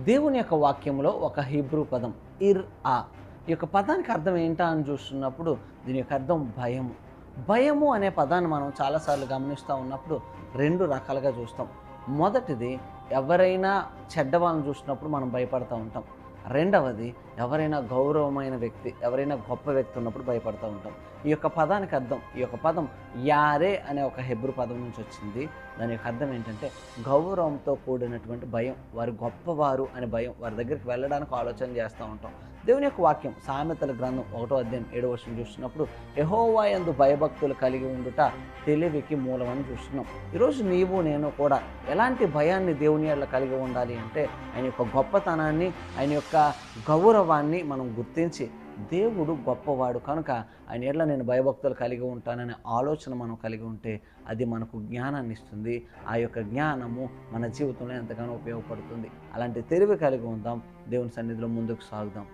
దేవుని యొక్క వాక్యంలో ఒక హీబ్రూ పదం ఇర్ ఆ ఈ యొక్క పదానికి అర్థం ఏంటా అని చూస్తున్నప్పుడు దీని యొక్క అర్థం భయము. భయము అనే పదాన్ని మనం చాలాసార్లు గమనిస్తూ ఉన్నప్పుడు రెండు రకాలుగా చూస్తాం. మొదటిది, ఎవరైనా చెడ్డవాళ్ళని చూసినప్పుడు మనం భయపడుతూ ఉంటాం. రెండవది, ఎవరైనా గౌరవమైన వ్యక్తి, ఎవరైనా గొప్ప వ్యక్తి ఉన్నప్పుడు భయపడుతూ ఉంటాం. ఈ యొక్క పదానికి అర్థం, ఈ యొక్క పదం యారే అనే ఒక హెబ్రూ పదం నుంచి వచ్చింది. దాని యొక్క అర్థం ఏంటంటే గౌరవంతో కూడినటువంటి భయం. వారు గొప్పవారు అనే భయం, వారి దగ్గరికి వెళ్ళడానికి ఆలోచన చేస్తూ ఉంటాం. దేవుని యొక్క వాక్యం సామెతల గ్రంథం 1వ అధ్యాయం 7వ వచనం చూస్తున్నప్పుడు యెహోవా యందు భయభక్తులు కలిగి ఉండుట తెలివికి మూలమని చూస్తున్నాం. ఈరోజు నీవు నేను కూడా ఎలాంటి భయాన్ని దేవుని యెడల కలిగి ఉండాలి అంటే ఆయన యొక్క గొప్పతనాన్ని, ఆయన యొక్క గౌరవాన్ని మనం గుర్తించి దేవుడు గొప్పవాడు కనుక ఆయన యెడల నేను భయభక్తులు కలిగి ఉంటాననే ఆలోచన మనం కలిగి ఉంటే అది మనకు జ్ఞానాన్ని ఇస్తుంది. ఆ యొక్క జ్ఞానము మన జీవితంలో ఎంతగానో ఉపయోగపడుతుంది. అలాంటి తెలివి కలిగి ఉందాం. దేవుని సన్నిధిలో ముందుకు సాగుదాం.